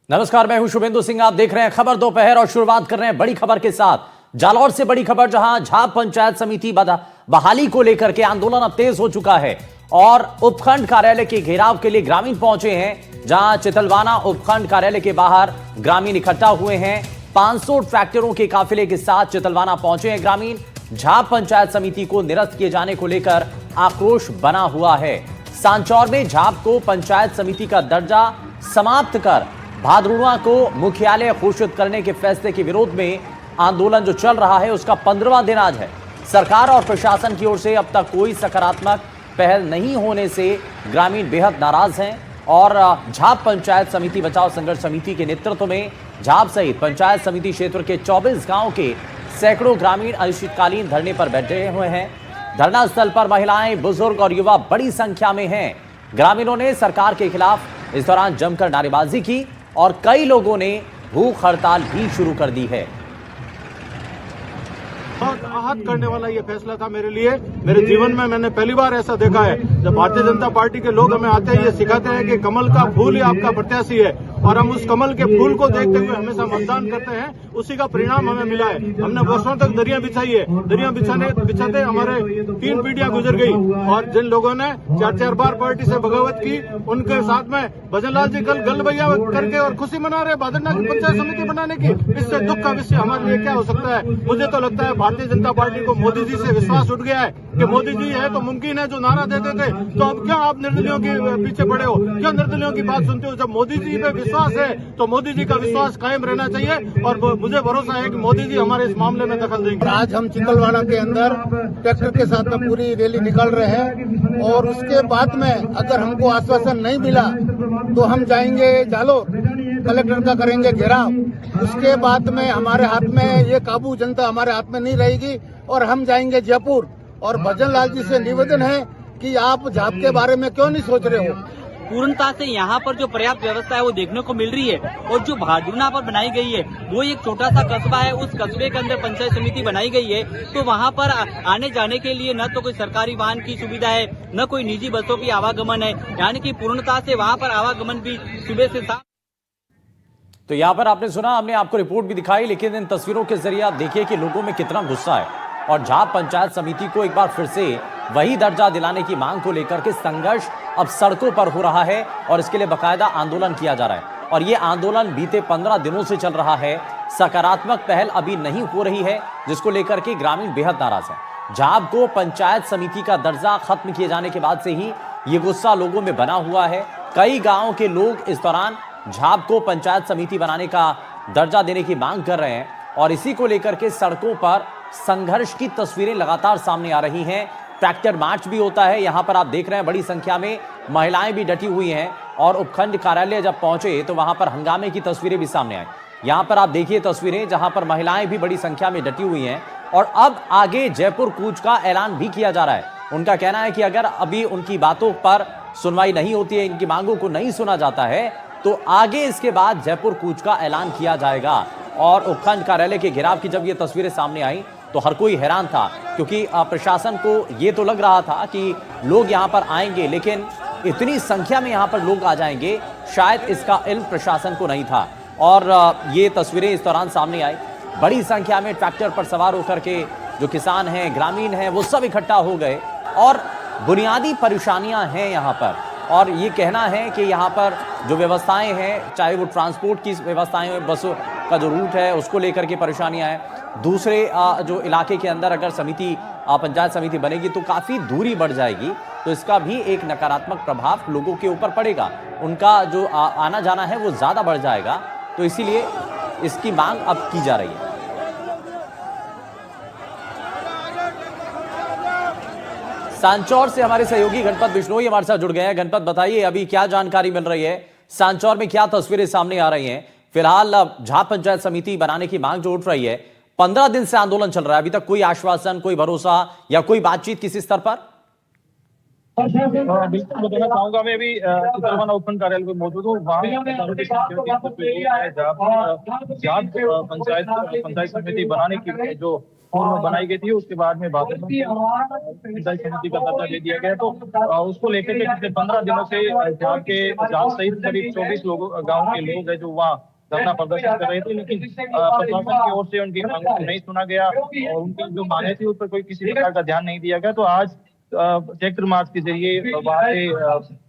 नमस्कार, मैं हूं शुभेंदु सिंह। आप देख रहे हैं खबर दोपहर और शुरुआत कर रहे हैं बड़ी खबर के साथ। जालौर से बड़ी खबर, जहां झाप पंचायत समिति बहाली को लेकर के आंदोलन अब तेज हो चुका है और उपखंड कार्यालय के घेराव के लिए ग्रामीण पहुंचे हैं। जहां चितलवाना उपखंड कार्यालय के बाहर ग्रामीण इकट्ठा हुए हैं। 500 ट्रैक्टरों के काफिले के साथ चितलवाना पहुंचे हैं ग्रामीण। झाप पंचायत समिति को निरस्त किए जाने को लेकर आक्रोश बना हुआ है। सांचौर में झाप को पंचायत समिति का दर्जा समाप्त कर भादरुआ को मुख्यालय घोषित करने के फैसले के विरोध में आंदोलन जो चल रहा है उसका 15वां दिन आज है। सरकार और प्रशासन की ओर से अब तक कोई सकारात्मक पहल नहीं होने से ग्रामीण बेहद नाराज हैं और झाप पंचायत समिति बचाओ संघर्ष समिति के नेतृत्व में झाप सहित पंचायत समिति क्षेत्र के 24 गांव के सैकड़ों ग्रामीण अनिश्चितकालीन धरने पर बैठे हुए हैं। धरना स्थल पर महिलाएं, बुजुर्ग और युवा बड़ी संख्या में हैं। ग्रामीणों ने सरकार के खिलाफ इस दौरान जमकर नारेबाजी की और कई लोगों ने भूख हड़ताल भी शुरू कर दी है। बहुत आहत करने वाला ये फैसला था मेरे लिए। मेरे जीवन में मैंने पहली बार ऐसा देखा है जब भारतीय जनता पार्टी के लोग हमें आते हैं ये सिखाते हैं कि कमल का फूल ही आपका प्रत्याशी है और हम उस कमल के फूल को देखते हुए हमेशा मतदान करते हैं। उसी का परिणाम हमें मिला है। हमने वर्षों तक दरिया बिछाई है। दरिया बिछाते हमारे 3 पीढ़ियां गुजर गई और जिन लोगों ने 4 बार पार्टी से बगावत की उनके साथ में भजनलाल जी कल गलबैया करके और खुशी मना रहे भादरना की पंचायत समिति बनाने की। इससे दुख का विषय हमारे लिए क्या हो सकता है? मुझे तो लगता है भारतीय जनता पार्टी को मोदी जी से विश्वास उठ गया है कि मोदी जी है तो मुमकिन है, जो नारा देते थे। तो अब क्यों आप निर्दलियों के पीछे पड़े हो? क्यों निर्दलियों की बात सुनते हो? जब मोदी जी पे विश्वास है तो मोदी जी का विश्वास कायम रहना चाहिए और मुझे भरोसा है कि मोदी जी हमारे इस मामले में दखल देंगे। आज हम चितलवाना के अंदर ट्रैक्टर के साथ में पूरी रैली निकाल रहे हैं और उसके बाद में अगर हमको आश्वासन नहीं मिला तो हम जाएंगे जालोर, कलेक्टर का करेंगे घेराव। उसके बाद में हमारे हाथ में ये काबू जनता हमारे हाथ में नहीं रहेगी और हम जाएंगे जयपुर। और भजनलाल जी से निवेदन है कि आप झाप के बारे में क्यों नहीं सोच रहे हो? पूर्णता से यहाँ पर जो पर्याप्त व्यवस्था है वो देखने को मिल रही है और जो भादरुना पर बनाई गई है वो एक छोटा सा कस्बा है। उस कस्बे के अंदर पंचायत समिति बनाई गई है तो वहाँ पर आने जाने के लिए न तो कोई सरकारी वाहन की सुविधा है न कोई निजी बसों की आवागमन है, यानी कि पूर्णता से वहाँ पर आवागमन भी सुबह से शाम। तो यहां पर आपने सुना, हमने आपको रिपोर्ट भी दिखाई, लेकिन इन तस्वीरों के जरिए आप देखिए कि लोगों में कितना गुस्सा है और झाप पंचायत समिति को एक बार फिर से वही दर्जा दिलाने की मांग को लेकर के संघर्ष अब सड़कों पर हो रहा है और इसके लिए बाकायदा आंदोलन किया जा रहा है और ये आंदोलन बीते 15 दिनों से चल रहा है। सकारात्मक पहल अभी नहीं हो रही है जिसको लेकर के ग्रामीण बेहद नाराज है। झाप को पंचायत समिति का दर्जा खत्म किए जाने के बाद से ही ये गुस्सा लोगों में बना हुआ है। कई गाँव के लोग इस दौरान झाप को पंचायत समिति बनाने का दर्जा देने की मांग कर रहे हैं और इसी को लेकर के सड़कों पर संघर्ष की तस्वीरें लगातार सामने आ रही हैं। ट्रैक्टर मार्च भी होता है। यहां पर आप देख रहे हैं बड़ी संख्या में महिलाएं भी डटी हुई हैं और उपखंड कार्यालय जब पहुंचे तो वहां पर हंगामे की तस्वीरें भी सामने आई। यहां पर आप देखिए तस्वीरें जहां पर महिलाएं भी बड़ी संख्या में डटी हुई हैं और अब आगे जयपुर कूच का ऐलान भी किया जा रहा है। उनका कहना है कि अगर अभी उनकी बातों पर सुनवाई नहीं होती है, इनकी मांगों को नहीं सुना जाता है तो आगे इसके बाद जयपुर कूच का ऐलान किया जाएगा। और उपखंड कार्यालय के घेराव की जब ये तस्वीरें सामने आई तो हर कोई हैरान था क्योंकि प्रशासन को ये तो लग रहा था कि लोग यहाँ पर आएंगे, लेकिन इतनी संख्या में यहाँ पर लोग आ जाएंगे शायद इसका इल्म प्रशासन को नहीं था। और ये तस्वीरें इस दौरान सामने आई। बड़ी संख्या में ट्रैक्टर पर सवार होकर के जो किसान हैं, ग्रामीण हैं, वो सब इकट्ठा हो गए और बुनियादी परेशानियां हैं यहाँ पर। और ये कहना है कि यहाँ पर जो व्यवस्थाएं हैं, चाहे वो ट्रांसपोर्ट की व्यवस्थाएं हैं, बसों का जो रूट है उसको लेकर के परेशानियां हैं। दूसरे जो इलाके के अंदर अगर समिति पंचायत समिति बनेगी तो काफ़ी दूरी बढ़ जाएगी, तो इसका भी एक नकारात्मक प्रभाव लोगों के ऊपर पड़ेगा। उनका जो आना जाना है वो ज़्यादा बढ़ जाएगा, तो इसीलिए इसकी मांग अब की जा रही है। सांचौर से हमारे सहयोगी गणपत बिश्नोई हमारे साथ जुड़ गए हैं। गणपत, बताइए अभी क्या जानकारी मिल रही है, सांचौर में क्या तस्वीरें सामने आ रही हैं? फिलहाल झाप पंचायत समिति बनाने की मांग जो उठ रही है, 15 दिन से आंदोलन चल रहा है, अभी तक कोई आश्वासन, कोई भरोसा या कोई बातचीत किसी स्तर पर? बिल्कुल बताना चाहूंगा, मैं भी चित्रवन उपखंड कार्यालय में मौजूद हूँ। वहाँ हजारों की संख्या में तस्वीर है जहाँ पंचायत समिति बनाने की जो पूर्व बनाई गई थी, उसके बाद में बादल पंचायत समिति का दर्जा दे दिया गया। तो उसको लेकर के पिछले 15 दिनों से जहाँ सहित करीब 24 लोगों गाँव के लोग हैं जो वहाँ धरना प्रदर्शन कर रहे थे, लेकिन प्रशासन की ओर से उनकी मांगों को नहीं सुना गया और उनकी जो मांगे थी उस पर कोई किसी प्रकार का ध्यान नहीं दिया गया। तो आज ट्रैक्टर मार्च के जरिए वहां से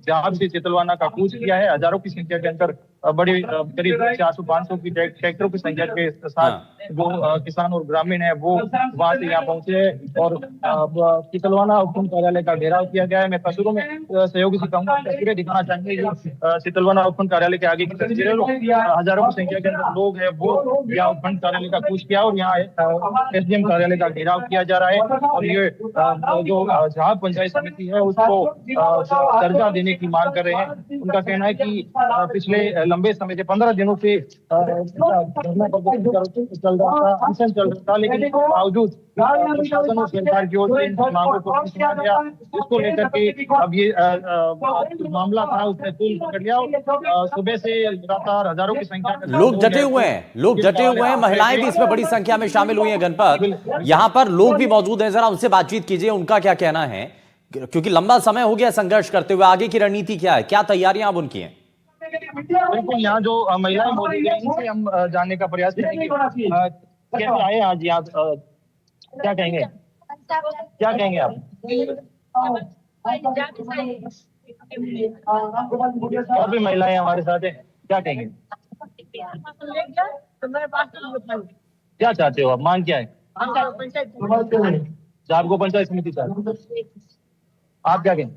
जहां से चितलवाना का कूच किया है। हजारों की संख्या के अंदर बड़ी करीब 400-500 की ट्रैक्टरों की संख्या के साथ जो किसान और ग्रामीण है वो वहां से यहाँ पहुंचे हैं और चितलवाना उपखंड कार्यालय का घेराव किया गया है। मैं तस्वीरों में सहयोगी से कहूंगा, तस्वीरें दिखाना चाहेंगे। चितलवाना उपखंड कार्यालय के आगे की तस्वीरें, हजारों की संख्या के अंदर लोग है वो यहाँ उपखंड कार्यालय का कूच किया और यहाँ एसडीएम कार्यालय का घेराव किया जा रहा है। और ये जो जहाँ पंचायत समिति है उसको दर्जा देने की मांग कर रहे हैं। उनका कहना है कि पिछले लंबे समय से 15 दिनों से धरना प्रदर्शन चल रहा था, अनशन चल रहा था, लेकिन बावजूद प्रशासन और सरकार की ओर से इन मांगों को नहीं सुना गया। इसको लेकर के अब ये मामला था उसने तूल पकड़ लिया और सुबह से लगातार हजारों की संख्या में लोग जटे हुए हैं, महिलाएं भी इसमें बड़ी संख्या में शामिल हुई हैं। गणपत, यहाँ पर लोग भी मौजूद हैं, जरा उनसे बातचीत कीजिए, उनका क्या कहना है, क्योंकि लंबा समय हो गया संघर्ष करते हुए। आगे की रणनीति क्या है, क्या तैयारियां अब उनकी हैं? बिल्कुल, यहाँ जो महिलाएं मौजूद हैं इनसे हम जानने का प्रयास करेंगे। कैसे आए आज यहाँ, क्या कहेंगे आप? और भी महिलाएं हमारे साथ हैं, क्या कहेंगे? क्या चाहते हो आप, मांग क्या है? आपको पंचायत समिति चाहिए, आप क्या कहेंगे?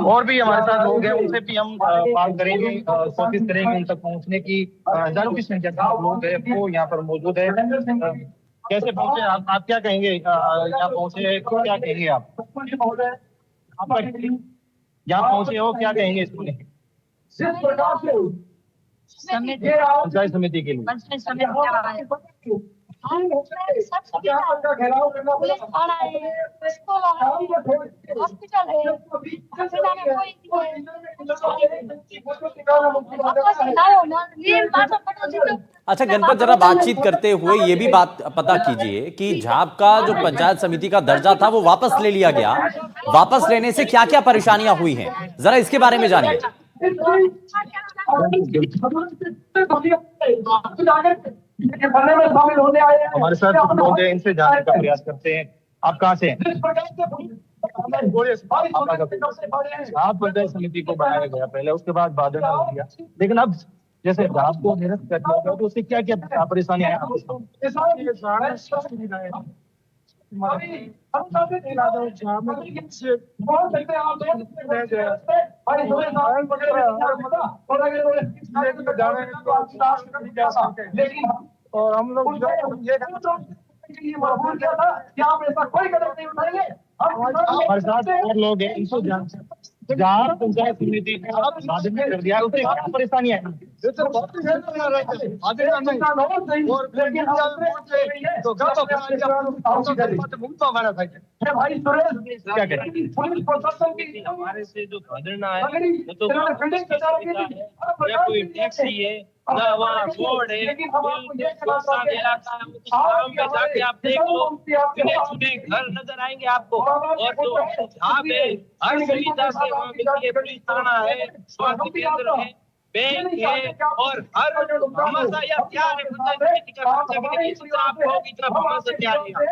और भी हमारे साथ लोग हैं, उनसे भी हम बात करेंगे, कोशिश करेंगे उन तक पहुंचने की। हजारों की संख्या में लोग हैं वो यहाँ पर मौजूद है। कैसे पहुंचे आप क्या कहेंगे? यहाँ पहुंचे क्या कहेंगे आप यहाँ पहुंचे हो, क्या कहेंगे इसको लेकर? पंचायत समिति के लिए अच्छा गणपत, जरा बातचीत करते हुए ये भी बात पता कीजिए कि झाप का जो पंचायत समिति का दर्जा था वो वापस ले लिया गया। वापस लेने से क्या क्या परेशानियां हुई हैं, जरा इसके बारे में जानिए। हमारे साथ लोग हैं, इनसे जानने का प्रयास करते हैं। आप कहाँ से हैं? आप पंचायत समिति को बनाया गया पहले, उसके बाद बादल हो गया, लेकिन अब जैसे झाप को निरस्त कर दिया गया तो उससे क्या क्या परेशानियां हैं? और हम लोग कोई कदम नहीं उठाएंगे। हमारे साथ और लोग हैं, इनको जहाँ पंचायत समिति बाधित कर दिया उससे क्या परेशानियां हैं? पुलिस प्रशासन की हमारे से जो भादरना है वो तो या कोई टैक्स ही है ना, वहाँ रोड है, जाके आप देख लो, चुने घर नजर आएंगे आपको। और जो झाप है हर सुविधा से वहाँ मिलती है, पुलिस थाना है, स्वास्थ्य केंद्र है, बैंक है और हर हमेशा यह तैयार है पंचायत समिति का आपको इतना हमेशा तैयार है।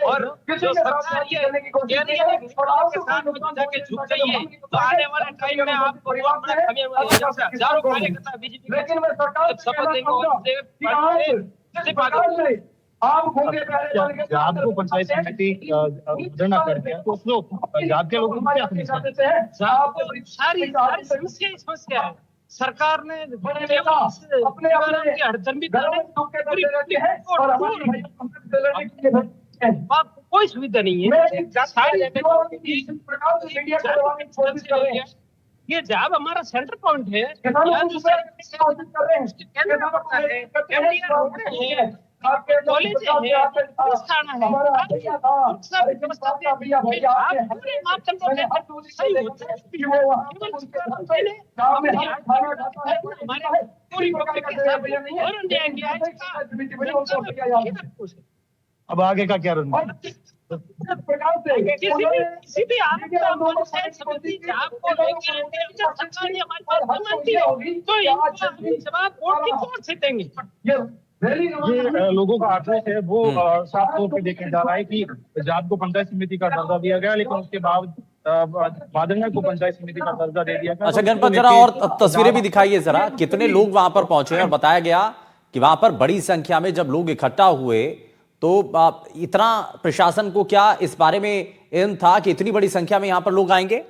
और जो सरकार ये कह रही है के साथ में जाके झुक गई है, तो आने वाले टाइम में आपको बहुत बड़ा हजारों कार्यकर्ता बीजेपी शपथ लेंगे। आपको पंचायत समिति धरना कर दिया तो उस लोग पंजाब के लोगों को क्या सारी समस्या है। सरकार ने कोई सुविधा नहीं है, ये जॉब हमारा सेंटर पॉइंट है, कॉलेज है, पुलिस थाना है, सब व्यवस्था आप पूरे मापदंडों के तहत सही होता है। हमारे पूरी पब्लिक के साथ और अन्याय किया है, अब आगे का क्या रणनीति? किसी भी आपका पंचायत समिति आपको लेकर जब सरकार ने हमारे पास मांगती है तो इनको जवाब वोट की कौन से देंगे? ये लोगों का आक्रोश है, वो साफ तौर पे देखा जा रहा है कि जाट को पंचायत समिति का दर्जा दिया गया, लेकिन उसके बाद भादंगा को पंचायत समिति का दर्जा दे दिया गया। अच्छा गणपत, जरा और तस्वीरें भी दिखाइए जरा, कितने लोग वहां पर पहुंचे और बताया गया कि वहां पर बड़ी संख्या में जब लोग इकट्ठा हुए तो इतना प्रशासन को क्या इस बारे में इल्म था कि इतनी बड़ी संख्या में यहां पर लोग आएंगे?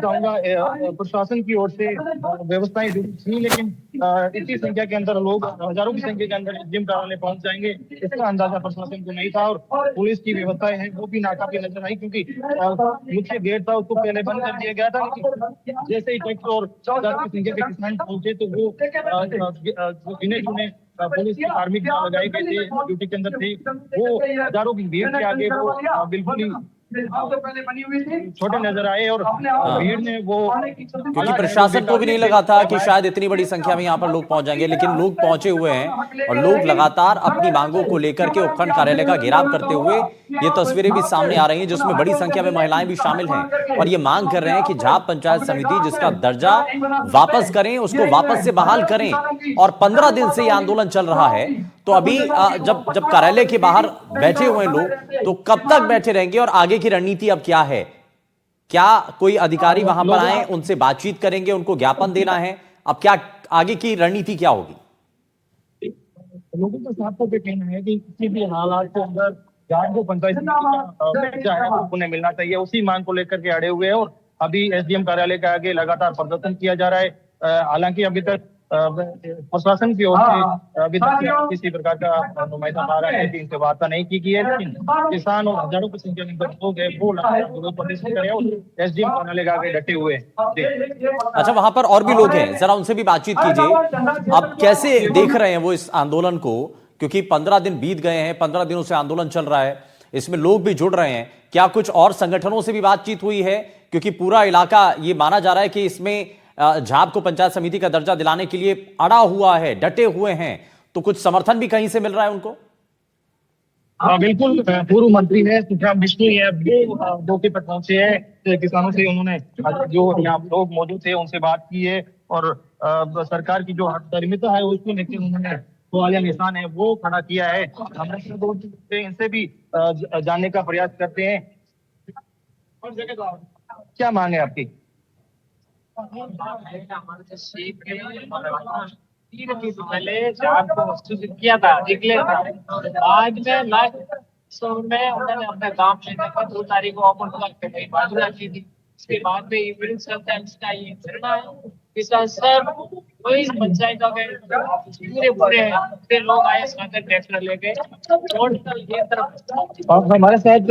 चाहूंगा प्रशासन की ओर से व्यवस्थाएं जरूर थी, लेकिन इतनी संख्या के अंदर लोग, हजारों की संख्या के अंदर एसडीएम कार्यालय पहुंच जाएंगे, इसका अंदाजा प्रशासन को नहीं था। और पुलिस की व्यवस्थाएं हैं वो भी नाकाफी नजर आई, क्योंकि मुख्य गेट था उसको पहले बंद कर दिया गया था, लेकिन जैसे ही ट्रैक्टर और हजार की संख्या के किसान पहुंचे तो वो गिने चुने पुलिस की कार्मिक लगाए गए थे, ड्यूटी के अंदर थे, वो हजारों की भीड़ के आगे वो बिल्कुल ही छोटे नजर आए। और भीड़ ने वो, क्योंकि प्रशासन को भी नहीं लगा था कि शायद इतनी बड़ी संख्या में यहाँ पर लोग पहुंच जाएंगे, लेकिन लोग पहुंचे हुए हैं और लोग लगातार अपनी मांगों को लेकर के उपखंड कार्यालय का घेराव करते हुए ये तस्वीरें भी सामने आ रही हैं, जिसमें बड़ी संख्या में महिलाएं भी शामिल हैं और ये मांग कर रहे हैं कि झाप पंचायत समिति जिसका दर्जा वापस करें, उसको वापस से बहाल करें। और 15 दिन से ये आंदोलन चल रहा है, तो अभी जब कार्यालय के बाहर बैठे हुए लोग, तो कब तक बैठे रहेंगे और आगे की रणनीति अब क्या है? क्या कोई अधिकारी वहां पर आए, उनसे बातचीत करेंगे, उनको ज्ञापन देना है? अब क्या आगे की रणनीति क्या होगी? लोगों का साफ तौर पे कहना है कि किसी भी हालात के अंदर जाट को पंचायत समिति का उन्हें मिलना चाहिए, उसी मांग को लेकर के अड़े हुए हैं। और अभी एसडीएम कार्यालय के आगे लगातार प्रदर्शन किया जा रहा है। हालांकि अभी तक प्रशासन की ओर से अभी तक किसी प्रकार का नुमाइंदा आ रहा है कि इनसे वार्ता नहीं की है, लेकिन किसान और हजारों की संख्या में लोग हैं वो विरोध प्रदर्शन कर रहे हैं और एसडीएम कार्यालय के आगे डटे हुए हैं। अच्छा, वहां पर और भी लोग हैं, जरा उनसे भी बातचीत कीजिए। आप कैसे देख रहे हैं वो इस आंदोलन को, क्योंकि 15 दिन बीत गए हैं, 15 दिनों से आंदोलन चल रहा है, इसमें लोग भी जुड़ रहे हैं। क्या कुछ और संगठनों से भी बातचीत हुई है? क्योंकि पूरा इलाका ये माना जा रहा है कि इसमें झाप को पंचायत समिति का दर्जा दिलाने के लिए अड़ा हुआ है, डटे हुए हैं, तो कुछ समर्थन भी कहीं से मिल रहा है उनको? हाँ बिल्कुल, पूर्व मंत्री है सुखराम बिश्नोई है, वो मौके पर पहुंचे हैं, किसानों से उन्होंने, जो यहाँ लोग मौजूद थे उनसे बात की है और सरकार की जो हठधर्मिता है उसको लेकर उन्होंने सवालिया निशान है वो खड़ा किया है। हम इनसे भी जानने का प्रयास करते हैं, क्या मांग है आपकी? पहले आपको सूचित किया था, डिक्लेयर था, बाद में लास्ट में उन्होंने अपने काम लेने का 2 तारीख को ओपन कर बाजूला की थी। इसके बाद में इवनिंग समटाइम्स का ये धरना है। किसान सब वही पंचायतों के पूरे लोग आए, साथ ट्रैक्टर लेके ये तरफ। हमारे साथ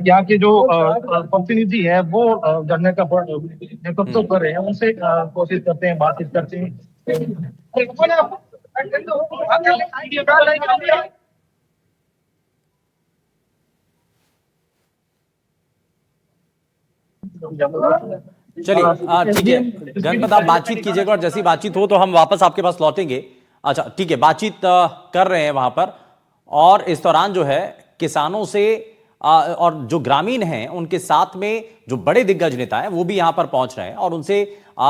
यहाँ के जो प्रतिनिधि है वो धरने का नेतृत्व कर रहे हैं, उनसे कोशिश करते हैं, बातचीत करते हैं। चलिए ठीक है गणपत, आप बातचीत कीजिएगा और जैसी बातचीत हो तो हम वापस आपके पास लौटेंगे। अच्छा ठीक है, बातचीत कर रहे हैं वहां पर, और इस दौरान जो है किसानों से और जो ग्रामीण हैं उनके साथ में जो बड़े दिग्गज नेता हैं वो भी यहां पर पहुंच रहे हैं और उनसे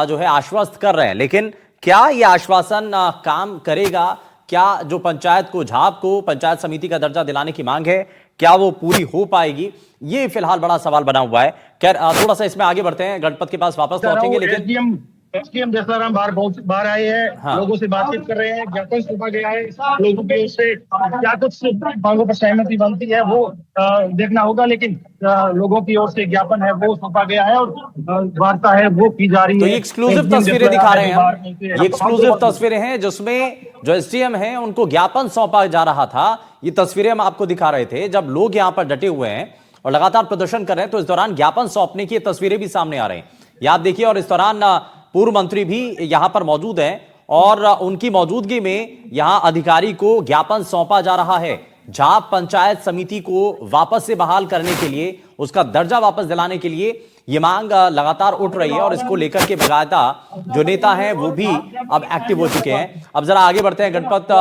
जो है आश्वस्त कर रहे हैं। लेकिन क्या ये आश्वासन काम करेगा? क्या जो पंचायत को, झाप को पंचायत समिति का दर्जा दिलाने की मांग है, क्या वो पूरी हो पाएगी? ये फिलहाल बड़ा सवाल बना हुआ है। खैर थोड़ा सा इसमें आगे बढ़ते हैं, गणपत के पास वापस लौटेंगे। लेकिन एसडीएम जैसाराम बाहर आए हैं, हाँ। लोगों से बातचीत कर रहे हैं, ज्ञापन सौंपा गया है, लोगों की ओर से क्या कुछ मांगों पर सहमति बनती है वो देखना होगा, लेकिन लोगों की ओर से ज्ञापन है वो सौंपा गया है और वार्ता है वो की जा रही है। तो ये एक्सक्लूसिव तस्वीरें दिखा रहे हैं हम, ये एक्सक्लूसिव तस्वीरें हैं जिसमें जो एसडीएम हैं उनको ज्ञापन सौंपा जा रहा था। ये तस्वीरें हम आपको दिखा रहे थे जब लोग यहाँ पर डटे हुए हैं और लगातार प्रदर्शन कर रहे हैं, तो इस दौरान ज्ञापन सौंपने की तस्वीरें भी सामने आ रही हैं। ये आप देखिए, और इस दौरान पूर्व मंत्री भी यहां पर मौजूद हैं और उनकी मौजूदगी में यहां अधिकारी को ज्ञापन सौंपा जा रहा है। झाप पंचायत समिति को वापस से बहाल करने के लिए, उसका दर्जा वापस दिलाने के लिए ये मांग लगातार उठ रही है और इसको लेकर के बाकायदा जो नेता हैं वो भी अब एक्टिव हो चुके हैं। अब जरा आगे बढ़ते हैं। गणपत